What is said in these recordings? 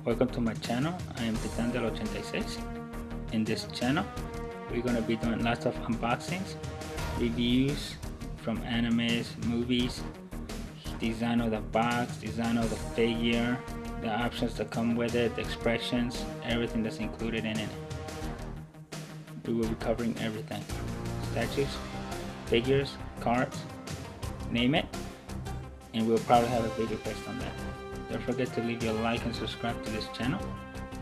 Welcome to my channel. I am Tyrannocon. In this channel, we're going to be doing lots of unboxings, reviews from animes, movies, design of the box, design of the figure, the options that come with it, the expressions, everything that's included in it. We will be covering everything. Statues, figures, cards, name it, and we'll probably have a video based on that. Don't forget to leave your like and subscribe to this channel.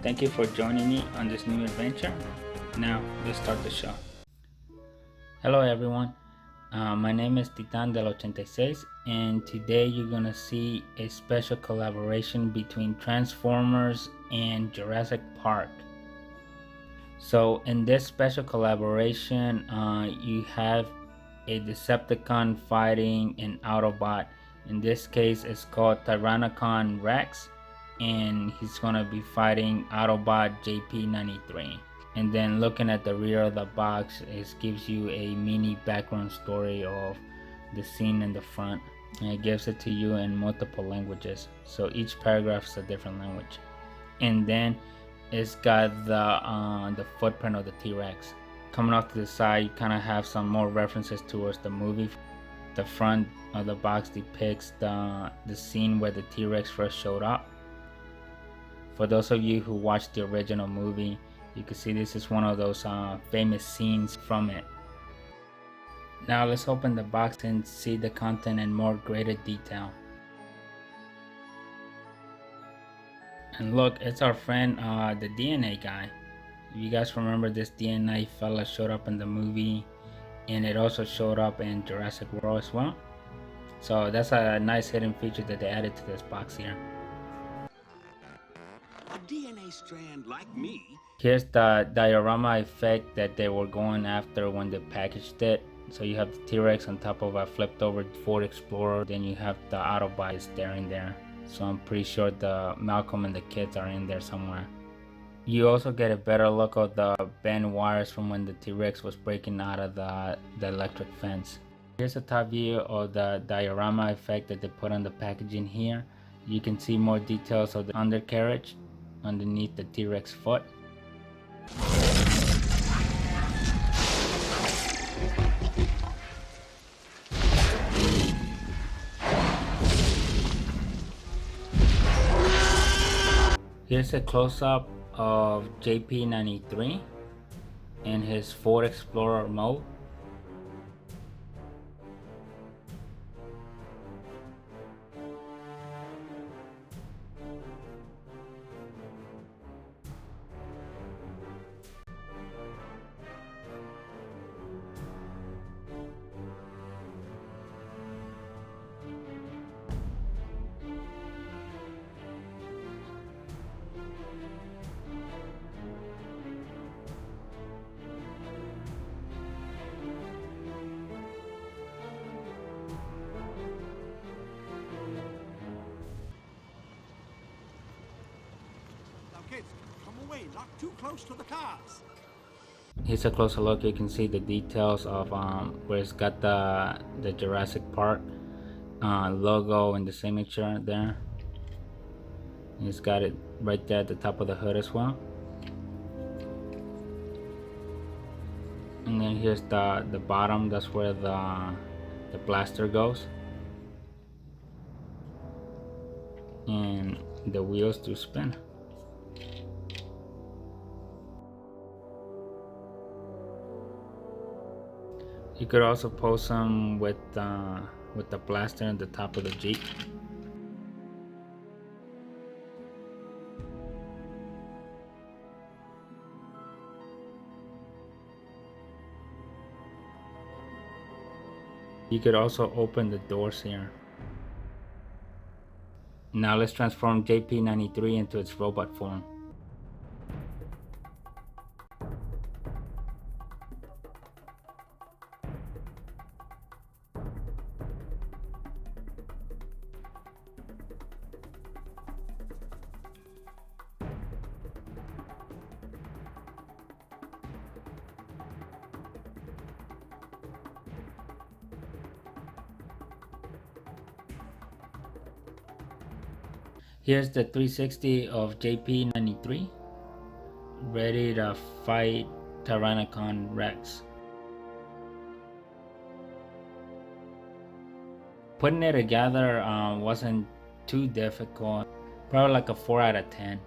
Thank you for joining me on this new adventure. Now let's start the show. Hello everyone, my name is Tyrannocon and today you're gonna see a special collaboration between Transformers and Jurassic Park. So in this special collaboration, you have a Decepticon fighting an Autobot. In this case, it's called Tyrannocon Rex, and he's gonna be fighting Autobot JP93. And then looking at the rear of the box, it gives you a mini background story of the scene in the front, and it gives it to you in multiple languages. So each paragraph is a different language. And then it's got the footprint of the T-Rex. Coming off to the side, you kind of have some more references towards the movie. The front of the box depicts the scene where the T-Rex first showed up. For those of you who watched the original movie, you can see this is one of those famous scenes from it. Now let's open the box and see the content in more greater detail. And look, it's our friend, the DNA guy. If you guys remember, this DNA fella showed up in the movie, and it also showed up in Jurassic World as well. So that's a nice hidden feature that they added to this box here. A DNA strand like me. Here's the diorama effect that they were going after when they packaged it. So you have the T-Rex on top of a flipped over Ford Explorer, then you have the Autobot staring there. So I'm pretty sure the Malcolm and the kids are in there somewhere. You also get a better look of the bent wires from when the T-Rex was breaking out of the electric fence. Here's a top view of the diorama effect that they put on the packaging here. You can see more details of the undercarriage underneath the T-Rex foot. Here's a close-up of JP93 in his Ford Explorer mode. Kids, come away, not too close to the cars. Here's a closer look. You can see the details of where it's got the Jurassic Park logo and the signature there. And it's got it right there at the top of the hood as well. And then here's the bottom. That's where the blaster goes, and the wheels do spin. You could also pose them with the blaster at the top of the Jeep. You could also open the doors here. Now let's transform JP93 into its robot form. Here's the 360 of JP93, ready to fight Tyrannocon Rex. Putting it together wasn't too difficult, probably like a 4 out of 10.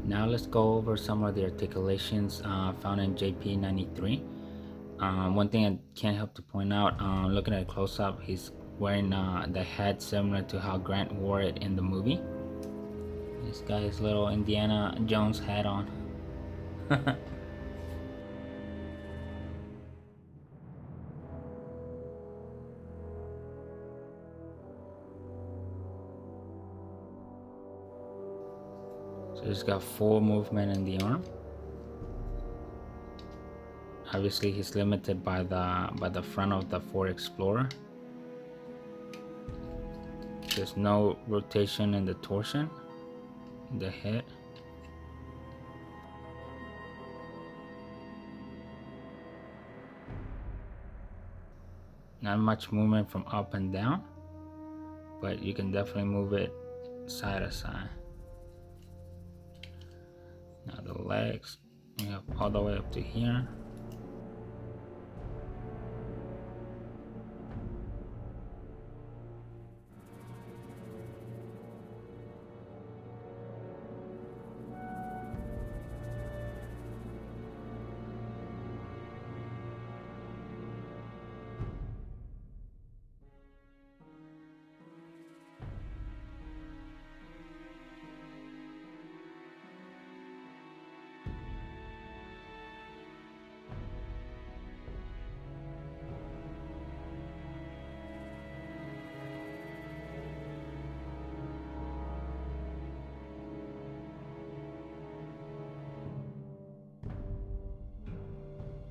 Now let's go over some of the articulations found in JP93. One thing I can't help to point out, looking at a close-up, he's wearing the hat similar to how Grant wore it in the movie. This guy's little Indiana Jones hat on. So he's got full movement in the arm. Obviously he's limited by the front of the Ford Explorer. There's no rotation in the torsion, the head. Not much movement from up and down, but you can definitely move it side to side. Now the legs, we have all the way up to here.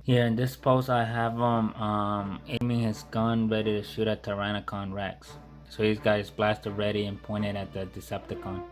Here in this pose, I have him aiming his gun ready to shoot at Tyrannocon Rex. So he's got his blaster ready and pointed at the Decepticon.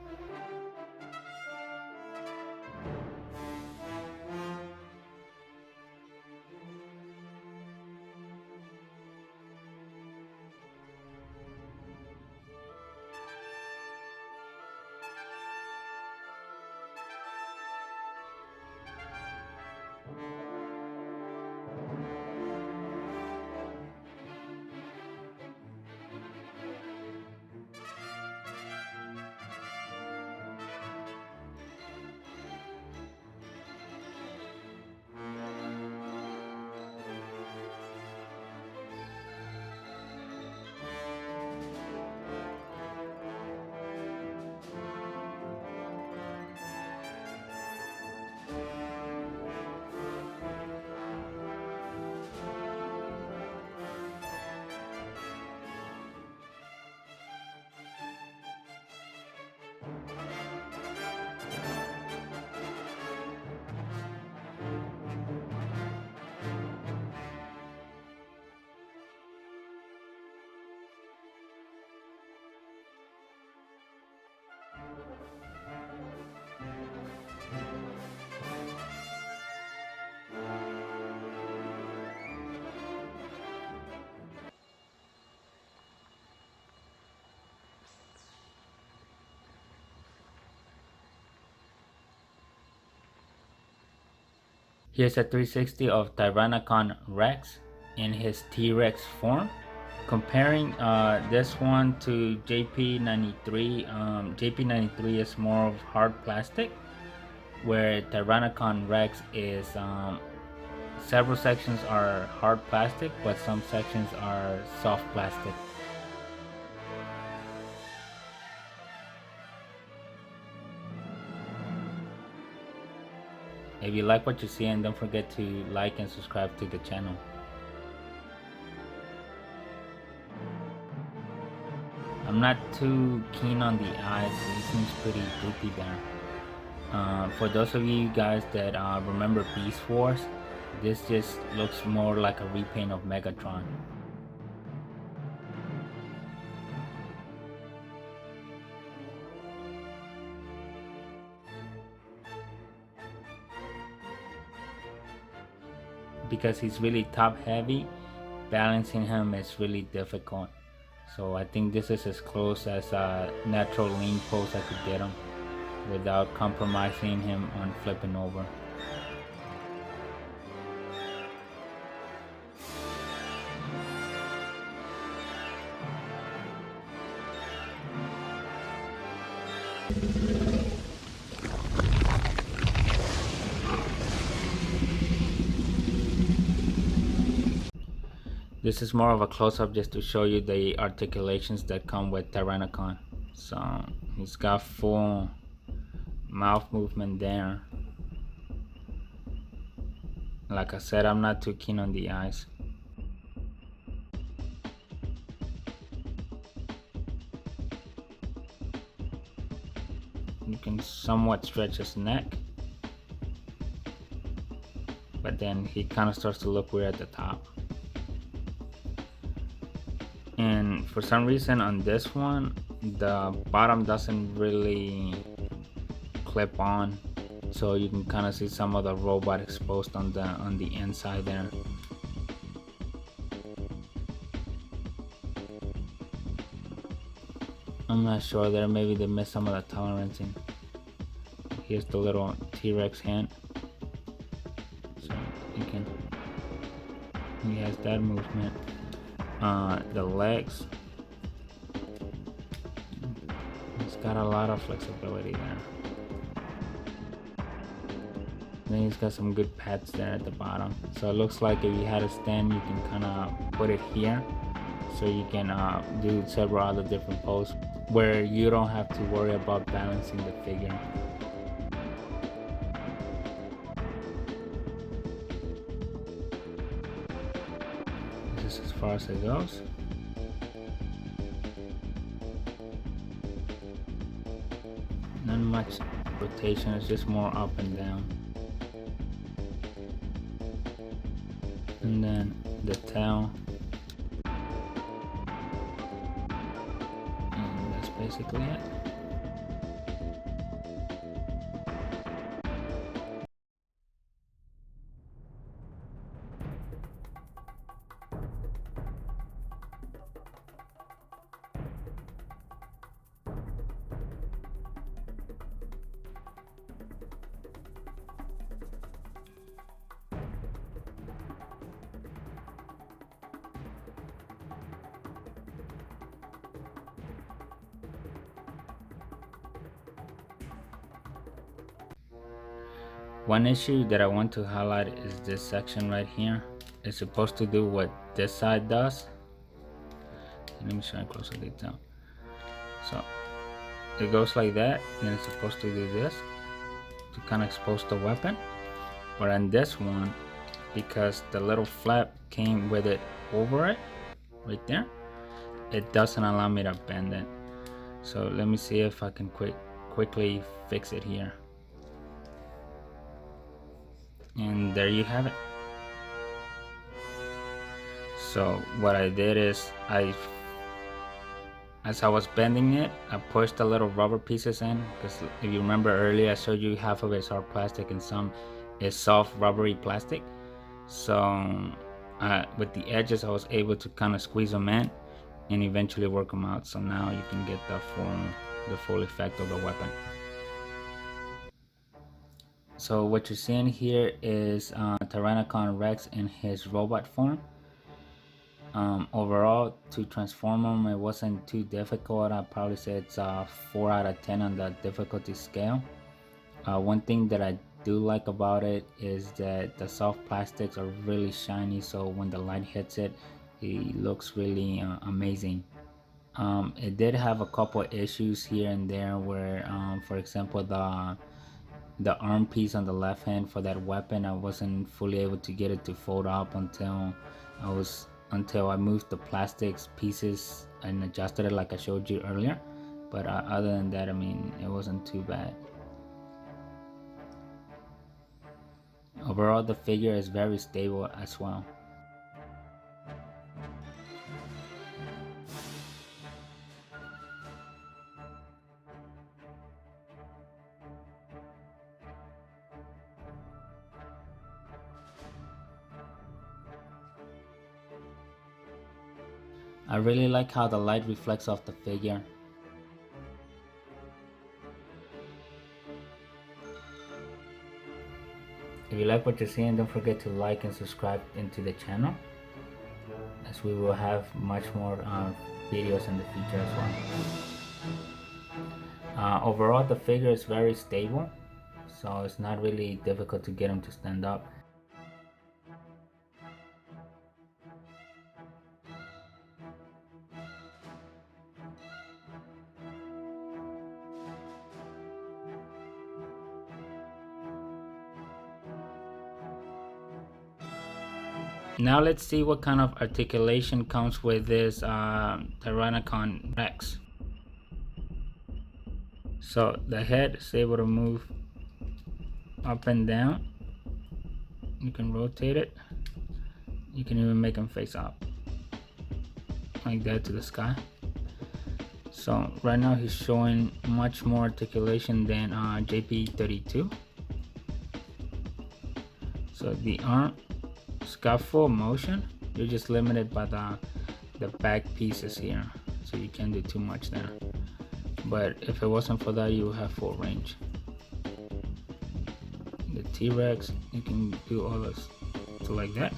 Here's a 360 of Tyrannocon Rex in his T-Rex form. Comparing this one to JP93, JP93 is more of hard plastic, where Tyrannocon Rex is several sections are hard plastic, but some sections are soft plastic. If you like what you see, and don't forget to like and subscribe to the channel. I'm not too keen on the eyes, he seems pretty droopy there. For those of you guys that remember Beast Wars, this just looks more like a repaint of Megatron. Because he's really top heavy, balancing him is really difficult. So I think this is as close as a natural lean pose I could get him without compromising him on flipping over. This is more of a close-up just to show you the articulations that come with Tyrannocon. So he's got full mouth movement there. Like I said, I'm not too keen on the eyes. You can somewhat stretch his neck, but then he kind of starts to look weird at the top. And for some reason on this one, the bottom doesn't really clip on, so you can kind of see some of the robot exposed on the inside there. I'm not sure there, maybe they missed some of the tolerancing. Here's the little T-Rex hand, so you can, he has that movement. The legs, he's got a lot of flexibility there. Then he's got some good pads there at the bottom, so it looks like if you had a stand, you can kind of put it here, so you can do several other different poses where you don't have to worry about balancing the figure. This is as far as it goes. Not much rotation, it's just more up and down. And then the tail. And that's basically it. One issue that I want to highlight is this section right here. It's supposed to do what this side does. Let me show you closer detail. So it goes like that, and it's supposed to do this to kind of expose the weapon. But on this one, because the little flap came with it over it, right there, it doesn't allow me to bend it. So let me see if I can quickly fix it here. And there you have it. So what I did is as I was bending it, I pushed the little rubber pieces in, because if you remember earlier I showed you half of it's hard plastic and some is soft rubbery plastic. So with the edges I was able to kind of squeeze them in and eventually work them out, so now you can get the full effect of the weapon. So what you're seeing here is Tyrannocon Rex in his robot form. Overall, to transform him, it wasn't too difficult. I'd probably say it's 4 out of 10 on the difficulty scale. One thing that I do like about it is that the soft plastics are really shiny, so when the light hits it, it looks really amazing. It did have a couple issues here and there where, for example, the arm piece on the left hand for that weapon, I wasn't fully able to get it to fold up until I moved the plastics pieces and adjusted it like I showed you earlier. But other than that, I mean, it wasn't too bad. Overall, the figure is very stable as well. I really like how the light reflects off the figure. If you like what you're seeing, don't forget to like and subscribe into the channel, as we will have much more videos in the future as well. Overall, the figure is very stable, so it's not really difficult to get him to stand up. Now let's see what kind of articulation comes with this Tyrannocon Rex. So the head is able to move up and down. You can rotate it. You can even make him face up like that to the sky. So right now he's showing much more articulation than JP93. So the arm it's got full motion. You're just limited by the back pieces here, so you can't do too much there. But if it wasn't for that, you would have full range. The T-Rex, you can do all this so like that.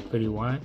Pretty wide.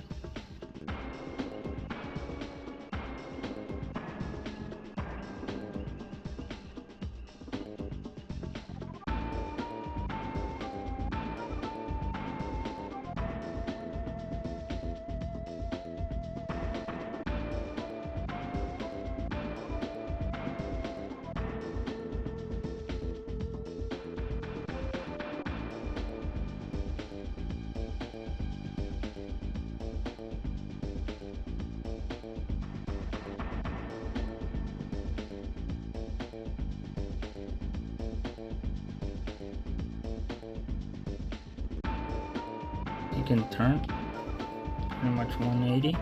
You can turn pretty much 180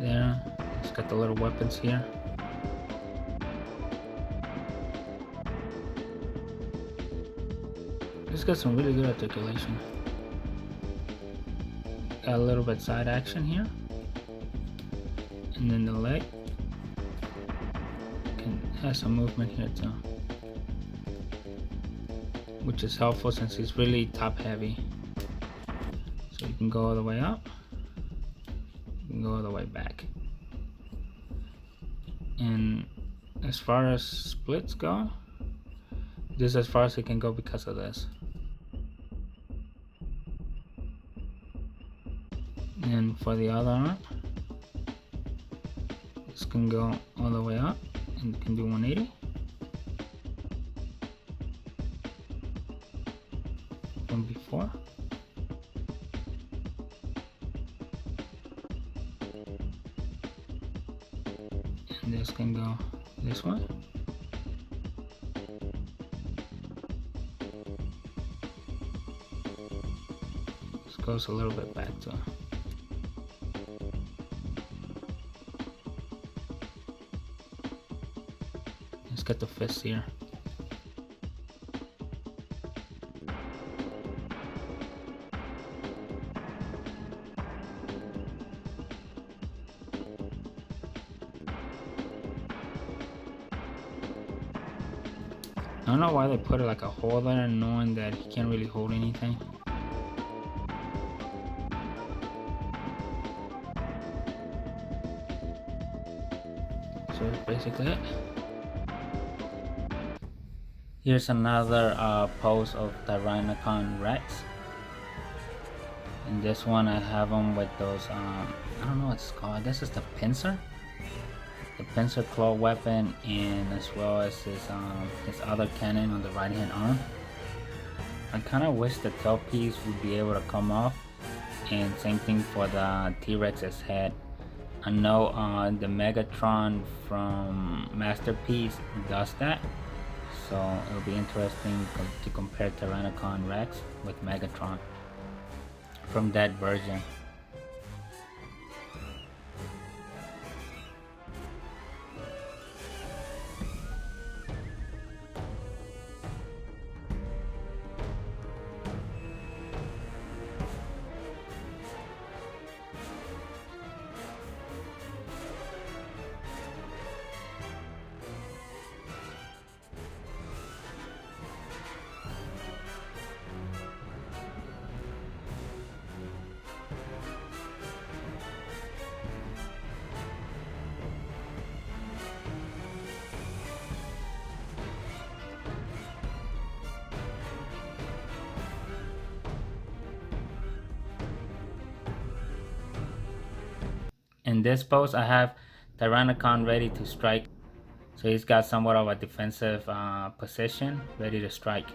there. It's got the little weapons here. It's got some really good articulation. Got a little bit side action here, and then the leg has some movement here too, which is helpful since he's really top heavy. So you can go all the way up, you can go all the way back. And as far as splits go, this is as far as it can go because of this. And for the other arm, this can go all the way up and you can do 180. From before. And this can go this way. This goes a little bit back too. get the fist here. I don't know why they put it like a hole there, knowing that he can't really hold anything. So that's basically it. Here's another pose of Tyrannocon Rex. In this one I have him with those, I don't know what it's called, I guess it's the pincer? The pincer claw weapon, and as well as his other cannon on the right hand arm. I kind of wish the tail piece would be able to come off, and same thing for the T-Rex's head. I know the Megatron from Masterpiece does that, so it'll be interesting to compare Tyrannocon Rex with Megatron from that version. In this pose, I have Tyrannocon ready to strike. So he's got somewhat of a defensive position, ready to strike.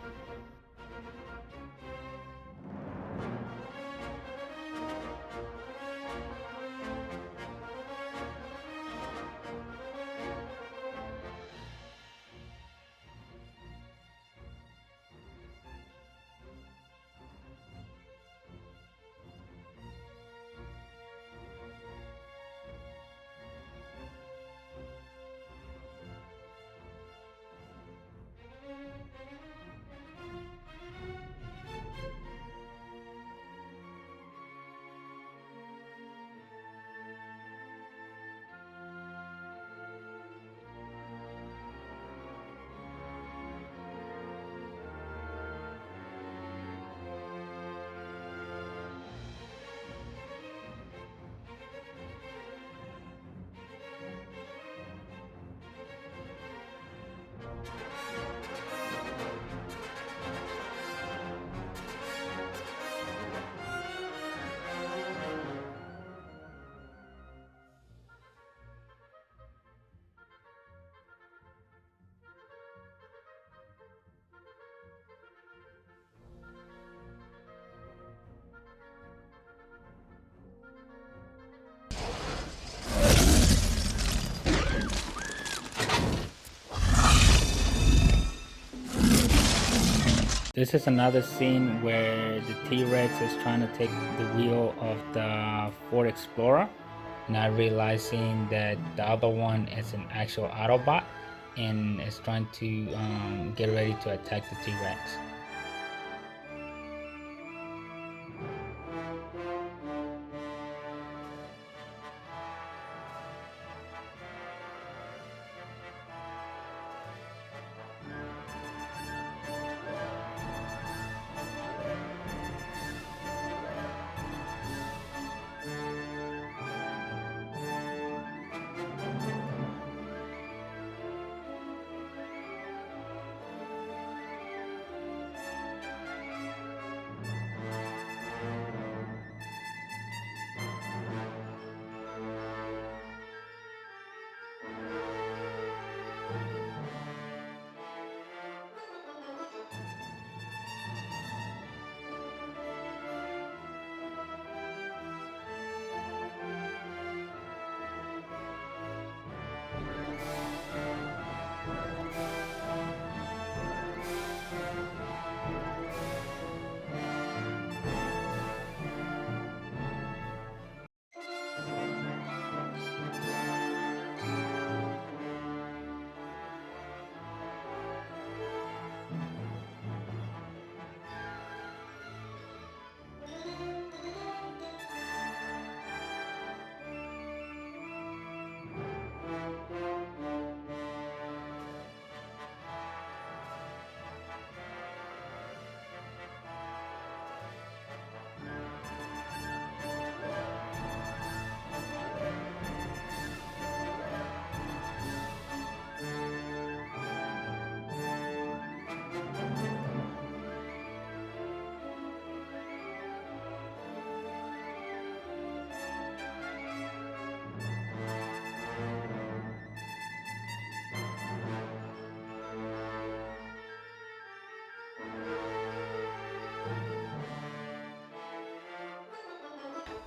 This is another scene where the T-Rex is trying to take the wheel of the Ford Explorer, not realizing that the other one is an actual Autobot and is trying to get ready to attack the T-Rex.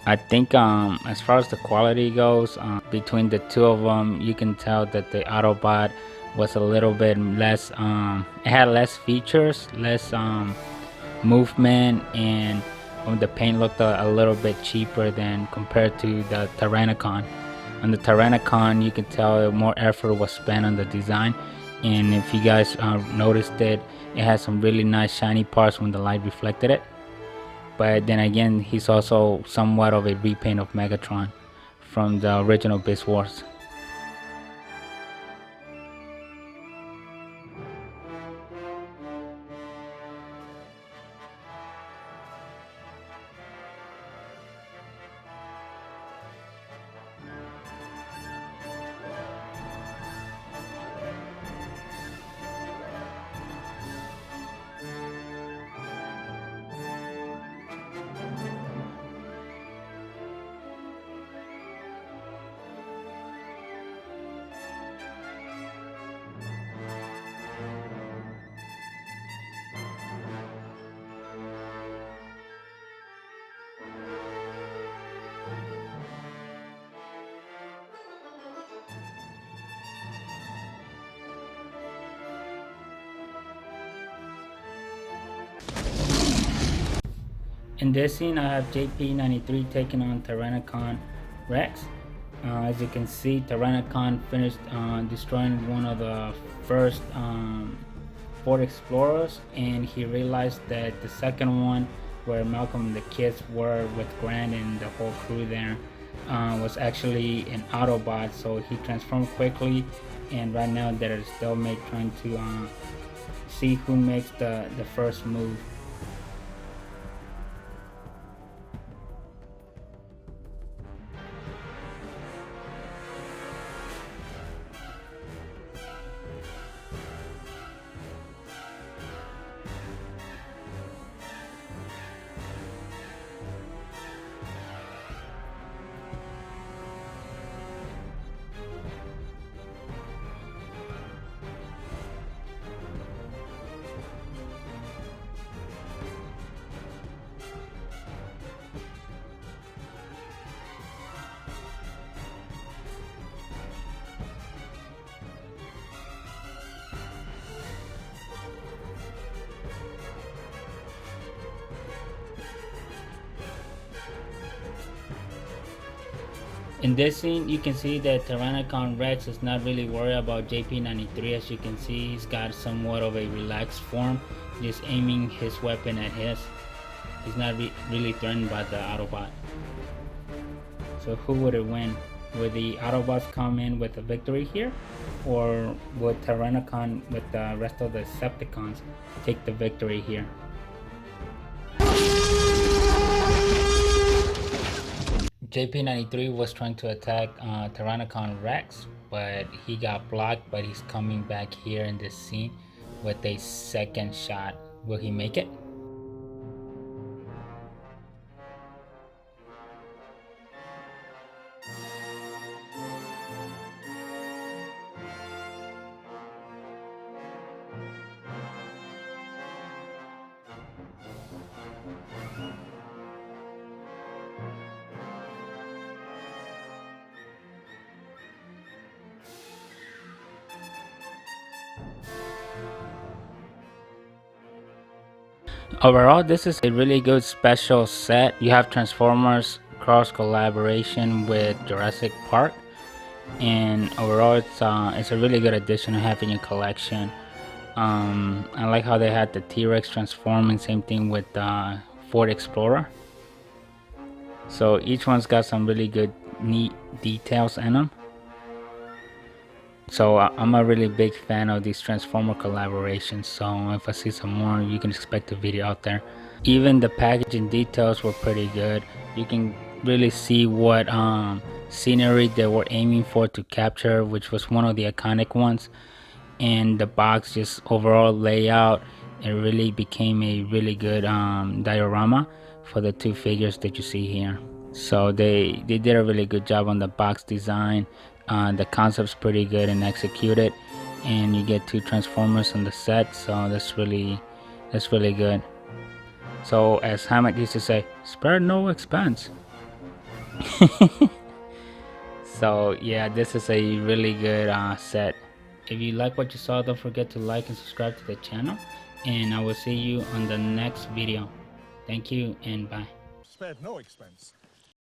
I think as far as the quality goes, between the two of them, you can tell that the Autobot was a little bit less. It had less features, less movement, and the paint looked a little bit cheaper than compared to the Tyrannocon. On the Tyrannocon, you can tell more effort was spent on the design, and if you guys noticed it, it had some really nice shiny parts when the light reflected it. But then again, he's also somewhat of a repaint of Megatron from the original Beast Wars. In this scene, I have JP93 taking on Tyrannocon Rex. As you can see, Tyrannocon finished destroying one of the first Ford Explorers, and he realized that the second one, where Malcolm and the kids were with Grant and the whole crew there, was actually an Autobot. So he transformed quickly, and right now they're still trying to see who makes the first move. In this scene, you can see that Tyrannocon Rex is not really worried about JP93. As you can see, he's got somewhat of a relaxed form, just aiming his weapon at his. He's not really threatened by the Autobot. So who would it win? Would the Autobots come in with a victory here? Or would Tyrannocon with the rest of the Decepticons take the victory here? JP93 was trying to attack Tyrannocon Rex, but he got blocked, but he's coming back here in this scene with a second shot. Will he make it? Overall, this is a really good special set. You have Transformers cross collaboration with Jurassic Park, and overall it's a really good addition to have in your collection. I like how they had the T-Rex transform, and same thing with the Ford Explorer. So each one's got some really good neat details in them. So I'm a really big fan of these Transformer collaborations, so if I see some more, you can expect a video out there. Even the packaging details were pretty good. You can really see what scenery they were aiming for to capture, which was one of the iconic ones. And the box, just overall layout, it really became a really good diorama for the two figures that you see here. So they did a really good job on the box design. The concept's pretty good and executed, and you get two Transformers on the set, so that's really good. So as Hammett used to say, spare no expense. So yeah, this is a really good set. If you like what you saw, don't forget to like and subscribe to the channel, and I will see you on the next video. Thank you and bye. Spared no expense.